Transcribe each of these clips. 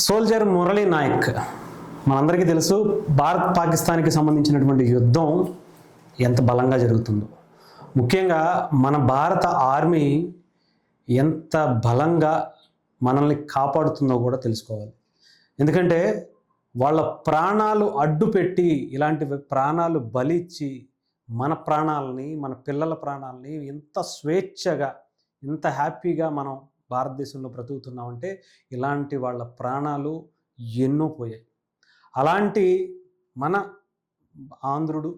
Soldier Murali Naik మనందరికీ తెలుసు. భారత్ పాకిస్తాన్కి సంబంధించినటువంటి యుద్ధం ఎంత బలంగా జరుగుతుందో, ముఖ్యంగా మన భారత ఆర్మీ ఎంత బలంగా మనల్ని కాపాడుతుందో కూడా తెలుసుకోవాలి. ఎందుకంటే వాళ్ళ ప్రాణాలు అడ్డుపెట్టి ఇలాంటి ప్రాణాలు బలిచ్చి మన ప్రాణాలని, మన పిల్లల ప్రాణాలని ఎంత స్వేచ్ఛగా, ఎంత హ్యాపీగా మనం భారతదేశంలో బ్రతుకుతున్నామంటే ఇలాంటి వాళ్ళ ప్రాణాలు ఎన్నో పోయాయి. అలాంటి మన ఆంధ్రుడు,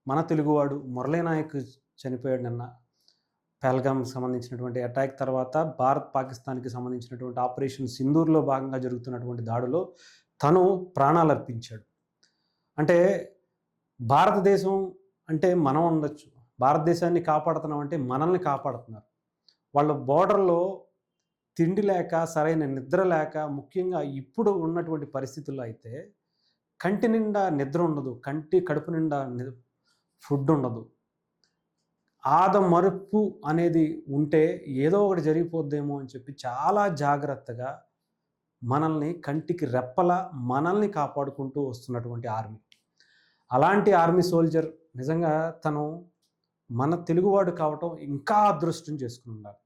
మన తెలుగువాడు మురళీ నాయక్ చనిపోయాడు నిన్న. పహల్గామ్కి సంబంధించినటువంటి అటాక్ తర్వాత భారత్ పాకిస్తాన్కి సంబంధించినటువంటి ఆపరేషన్ సింధూర్లో భాగంగా జరుగుతున్నటువంటి దాడిలో తను ప్రాణాలు అర్పించాడు. అంటే భారతదేశం అంటే మనం ఉండొచ్చు, భారతదేశాన్ని కాపాడుతున్నాం అంటే మనల్ని కాపాడుతున్నారు. వాళ్ళ బోర్డర్లో తిండి లేక, సరైన నిద్ర లేక, ముఖ్యంగా ఇప్పుడు ఉన్నటువంటి పరిస్థితుల్లో అయితే కంటి నిండా నిద్ర ఉండదు, కడుపు నిండా ఫుడ్ ఉండదు. మరుపు అనేది ఉంటే ఏదో ఒకటి జరిగిపోద్దేమో అని చెప్పి చాలా జాగ్రత్తగా మనల్ని కంటికి రెప్పల మనల్ని కాపాడుకుంటూ వస్తున్నటువంటి ఆర్మీ. అలాంటి ఆర్మీ సోల్జర్ నిజంగా తను మన తెలుగువాడు కావటం ఇంకా అదృష్టం చేసుకుని ఉండాలి.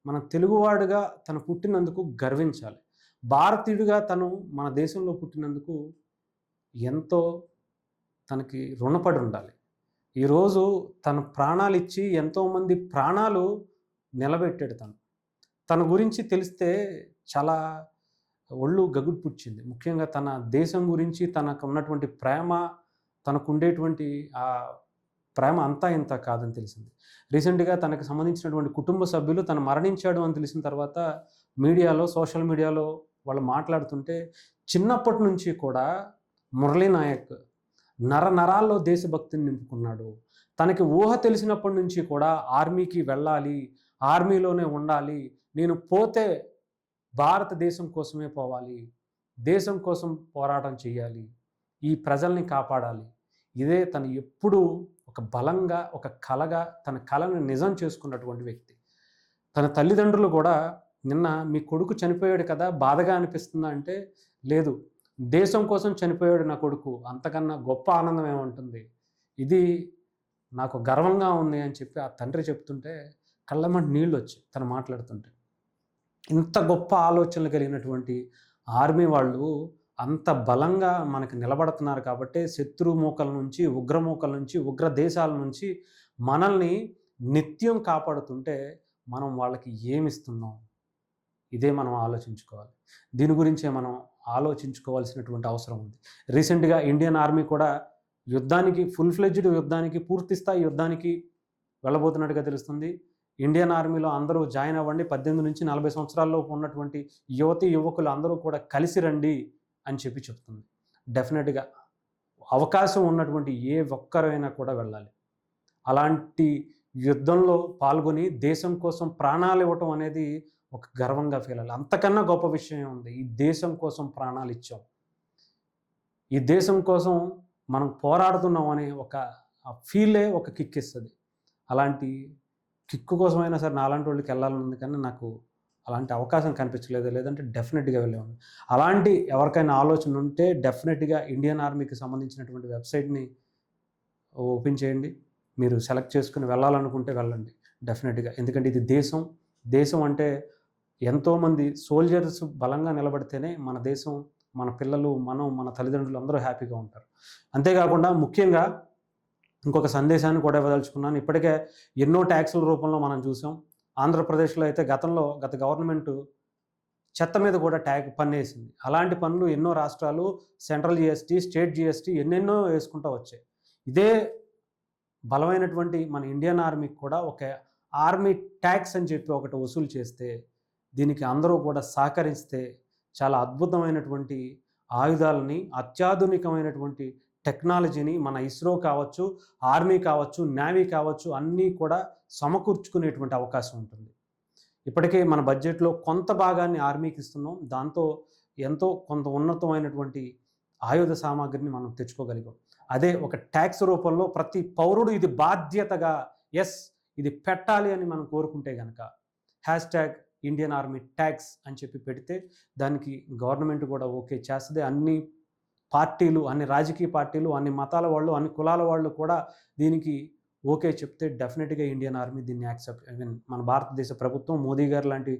మన తెలుగువాడుగా తను పుట్టినందుకు గర్వించాలి. భారతీయుడిగా తను మన దేశంలో పుట్టినందుకు ఎంతో తనకి రుణపడి ఉండాలి. ఈరోజు తన ప్రాణాలు ఇచ్చి ఎంతోమంది ప్రాణాలు నిలబెట్టాడు. తన గురించి తెలిస్తే చాలా ఒళ్ళు గగుడు పుచ్చింది. ముఖ్యంగా తన దేశం గురించి తనకు ఉన్నటువంటి ప్రేమ, తనకు ఉండేటువంటి ఆ ప్రేమ అంతా ఇంత కాదని తెలిసింది. రీసెంట్గా తనకు సంబంధించినటువంటి కుటుంబ సభ్యులు తను మరణించాడు అని తెలిసిన తర్వాత మీడియాలో, సోషల్ మీడియాలో వాళ్ళు మాట్లాడుతుంటే చిన్నప్పటి నుంచి కూడా మురళీ నాయక్ నరాల్లో దేశభక్తిని నింపుకున్నాడు. తనకి ఊహ తెలిసినప్పటి నుంచి కూడా ఆర్మీకి వెళ్ళాలి, ఆర్మీలోనే ఉండాలి, నేను పోతే భారతదేశం కోసమే పోవాలి, దేశం కోసం పోరాటం చేయాలి, ఈ ప్రజల్ని కాపాడాలి. ఇదే తను ఎప్పుడూ ఒక బలంగా, ఒక కలగా తన కలను నిజం చేసుకున్నటువంటి వ్యక్తి. తన తల్లిదండ్రులు కూడా నిన్న మీ కొడుకు చనిపోయాడు కదా, బాధగా అనిపిస్తుందా అంటే లేదు, దేశం కోసం చనిపోయాడు నా కొడుకు, అంతకన్నా గొప్ప ఆనందం ఏముంటుంది, ఇది నాకు గర్వంగా ఉంది అని చెప్పి ఆ తండ్రి చెప్తుంటే కళ్ళమ్మటి నీళ్ళు వచ్చి తను మాట్లాడుతుంటే. ఇంత గొప్ప ఆలోచనలు కలిగినటువంటి ఆర్మీ వాళ్ళు అంత బలంగా మనకు నిలబడుతున్నారు కాబట్టి శత్రుమూకల నుంచి, ఉగ్రమూకల నుంచి, ఉగ్ర దేశాల నుంచి మనల్ని నిత్యం కాపాడుతుంటే మనం వాళ్ళకి ఏమిస్తున్నాం, ఇదే మనం ఆలోచించుకోవాలి. దీని గురించే మనం ఆలోచించుకోవాల్సినటువంటి అవసరం ఉంది. రీసెంట్గా ఇండియన్ ఆర్మీ కూడా యుద్ధానికి, ఫుల్ ఫ్లెడ్జ్డ్ యుద్ధానికి, పూర్తి స్థాయి యుద్ధానికి వెళ్ళబోతున్నట్టుగా తెలుస్తుంది. ఇండియన్ ఆర్మీలో అందరూ జాయిన్ అవ్వండి, 18 నుంచి 40 సంవత్సరాల్లోపు ఉన్నటువంటి యువతీ యువకులు అందరూ కూడా కలిసి రండి అని చెప్పి చెప్తుంది. డెఫినెట్గా అవకాశం ఉన్నటువంటి ఏ ఒక్కరైనా కూడా వెళ్ళాలి. అలాంటి యుద్ధంలో పాల్గొని దేశం కోసం ప్రాణాలు ఇవ్వటం అనేది ఒక గర్వంగా ఫీల్ అవ్వాలి. అంతకన్నా గొప్ప విషయం ఉంది. ఈ దేశం కోసం ప్రాణాలు ఇచ్చాం, ఈ దేశం కోసం మనం పోరాడుతున్నాం అనే ఒక ఫీలే ఒక కిక్ ఇస్తుంది. అలాంటి కిక్కు కోసమైనా సరే నాలాంటి వాళ్ళకి వెళ్ళాలనుంది, కానీ నాకు అలాంటి అవకాశం కనిపించలేదు. లేదంటే డెఫినెట్గా వెళ్ళేవాడిని. అలాంటి ఎవరికైనా ఆలోచన ఉంటే డెఫినెట్గా ఇండియన్ ఆర్మీకి సంబంధించినటువంటి వెబ్సైట్ని ఓపెన్ చేయండి. మీరు సెలెక్ట్ చేసుకుని వెళ్ళాలనుకుంటే వెళ్ళండి డెఫినెట్గా. ఎందుకంటే ఇది దేశం. దేశం అంటే ఎంతోమంది సోల్జర్స్ బలంగా నిలబడితేనే మన దేశం, మన పిల్లలు, మన తల్లిదండ్రులు అందరూ హ్యాపీగా ఉంటారు. అంతేకాకుండా ముఖ్యంగా ఇంకొక సందేశాన్ని కూడా ఇవ్వదలుచుకున్నాను. ఇప్పటికే ఎన్నో ట్యాక్సుల రూపంలో మనం చూసాం. ఆంధ్రప్రదేశ్లో అయితే గత గవర్నమెంటు చెత్త మీద కూడా పన్ను వేసింది. అలాంటి పన్నులు ఎన్నో రాష్ట్రాలు సెంట్రల్ జిఎస్టీ, స్టేట్ జిఎస్టీ ఎన్నెన్నో వేసుకుంటూ వచ్చాయి. ఇదే బలమైనటువంటి మన ఇండియన్ ఆర్మీకి కూడా ఒక ఆర్మీ ట్యాక్స్ అని చెప్పి ఒకటి వసూలు చేస్తే, దీనికి అందరూ కూడా సహకరిస్తే చాలా అద్భుతమైనటువంటి ఆయుధాలని, అత్యాధునికమైనటువంటి టెక్నాలజీని మన ఇస్రో కావచ్చు, ఆర్మీ కావచ్చు, నేవీ కావచ్చు, అన్నీ కూడా సమకూర్చుకునేటువంటి అవకాశం ఉంటుంది. ఇప్పటికే మన బడ్జెట్లో కొంత భాగాన్ని ఆర్మీకి ఇస్తున్నాం. దాంతో కొంత ఉన్నతమైనటువంటి ఆయుధ సామాగ్రిని మనం తెచ్చుకోగలిగాం. అదే ఒక ట్యాక్స్ రూపంలో ప్రతి పౌరుడు ఇది బాధ్యతగా ఇది పెట్టాలి అని మనం కోరుకుంటే కనుక ఇండియన్ ఆర్మీ ట్యాక్స్ అని చెప్పి పెడితే దానికి గవర్నమెంట్ కూడా ఓకే చేస్తుంది. అన్ని పార్టీలు, అన్ని రాజకీయ పార్టీలు, అన్ని మతాల వాళ్ళు, అన్ని కులాల వాళ్ళు కూడా దీనికి ఓకే చెప్తే డెఫినెట్గా ఇండియన్ ఆర్మీ దీన్ని యాక్సెప్ట్, ఐ మీన్ మన భారతదేశ ప్రభుత్వం మోదీ గారు లాంటి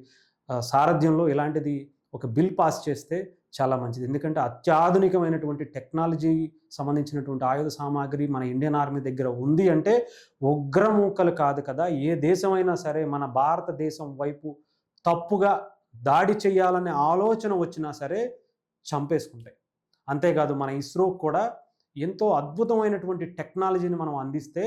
సారథ్యంలో ఇలాంటిది ఒక బిల్ పాస్ చేస్తే చాలా మంచిది. ఎందుకంటే అత్యాధునికమైనటువంటి టెక్నాలజీ సంబంధించినటువంటి ఆయుధ సామాగ్రి మన ఇండియన్ ఆర్మీ దగ్గర ఉంది అంటే ఉగ్రమూకలు కాదు కదా, ఏ దేశమైనా సరే మన భారతదేశం వైపు తప్పుగా దాడి చేయాలనే ఆలోచన వచ్చినా సరే చంపేసుకుంటాయి. అంతేకాదు మన ఇస్రో కూడా ఎంతో అద్భుతమైనటువంటి టెక్నాలజీని మనం అందిస్తే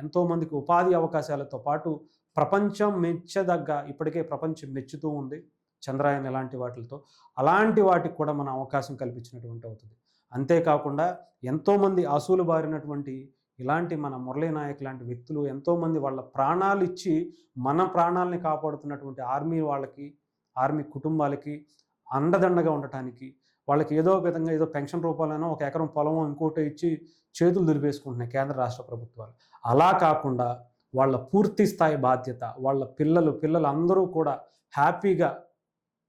ఎంతోమందికి ఉపాధి అవకాశాలతో పాటు ప్రపంచం మెచ్చదగ్గ, ఇప్పటికే ప్రపంచం మెచ్చుతూ ఉంది చంద్రయాన్ ఇలాంటి వాటితో, అలాంటి వాటికి కూడా మనం అవకాశం కల్పించినటువంటి అవుతుంది. అంతేకాకుండా ఎంతోమంది అసూలు బారినటువంటి ఇలాంటి మన మురళీ నాయక్ లాంటి వ్యక్తులు ఎంతోమంది వాళ్ళ ప్రాణాలు ఇచ్చి మన ప్రాణాలని కాపాడుతున్నటువంటి ఆర్మీ వాళ్ళకి, ఆర్మీ కుటుంబాలకి అండదండగా ఉండటానికి వాళ్ళకి ఏదో ఒక విధంగా ఏదో పెన్షన్ రూపాయలైనా ఒక ఎకరం పొలమో ఇంకోటి ఇచ్చి చేతులు దులిపేసుకుంటున్నాయి కేంద్ర రాష్ట్ర ప్రభుత్వాలు. అలా కాకుండా వాళ్ళ పూర్తి స్థాయి బాధ్యత, వాళ్ళ పిల్లలు అందరూ కూడా హ్యాపీగా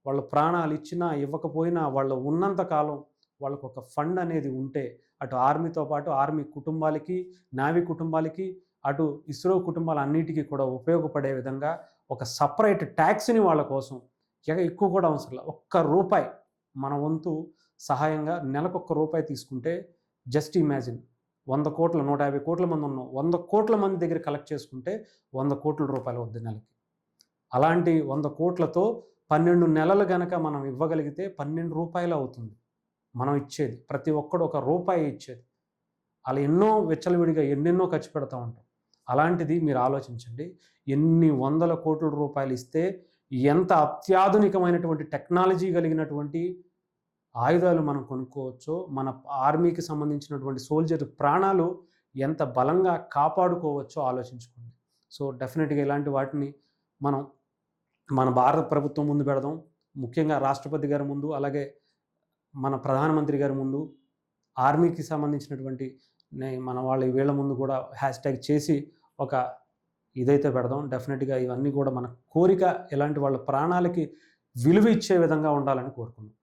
వాళ్ళ ప్రాణాలు ఇచ్చినా ఇవ్వకపోయినా వాళ్ళు ఉన్నంత కాలం వాళ్ళకు ఒక ఫండ్ అనేది ఉంటే అటు ఆర్మీతో పాటు ఆర్మీ కుటుంబాలకి, నావీ కుటుంబాలకి, అటు ఇస్రో కుటుంబాలన్నిటికీ కూడా ఉపయోగపడే విధంగా ఒక సపరేట్ ట్యాక్స్ని వాళ్ళ కోసం ఎక్కువ కూడా అవసరం లేదు. ₹1 మన వంతు సహాయంగా నెలకు ₹1 తీసుకుంటే జస్ట్ ఇమాజిన్ 100 కోట్ల 150 కోట్ల మంది ఉన్నాం, 100 కోట్ల మంది దగ్గర కలెక్ట్ చేసుకుంటే ₹100 కోట్ల వద్దు నెలకి. అలాంటి 100 కోట్లతో 12 నెలలు గనక మనం ఇవ్వగలిగితే ₹12 అవుతుంది మనం ఇచ్చేది. ప్రతి ఒక్కడు ₹1 ఇచ్చేది. అలా ఎన్నో విచ్చలవిడిగా ఎన్నెన్నో ఖర్చు పెడతా ఉంటాం. అలాంటిది మీరు ఆలోచించండి, ఎన్ని వందల కోట్ల రూపాయలు ఇస్తే ఎంత అత్యాధునికమైనటువంటి టెక్నాలజీ కలిగినటువంటి ఆయుధాలు మనం కొనుక్కోవచ్చో, మన ఆర్మీకి సంబంధించినటువంటి సోల్జర్ ప్రాణాలు ఎంత బలంగా కాపాడుకోవచ్చో ఆలోచించుకోండి. సో డెఫినెట్గా ఇలాంటి వాటిని మనం మన భారత ప్రభుత్వం ముందు పెడదాం, ముఖ్యంగా రాష్ట్రపతి గారి ముందు, అలాగే మన ప్రధానమంత్రి గారి ముందు, ఆర్మీకి సంబంధించినటువంటి మన వాళ్ళ వీళ్ళ ముందు కూడా హ్యాష్ట్యాగ్ చేసి ఒక ఇదైతే పెడదాం. డెఫినెట్గా ఇవన్నీ కూడా మన కోరిక, ఇలాంటి వాళ్ళ ప్రాణాలకి విలువ ఇచ్చే విధంగా ఉండాలని కోరుకుందాం.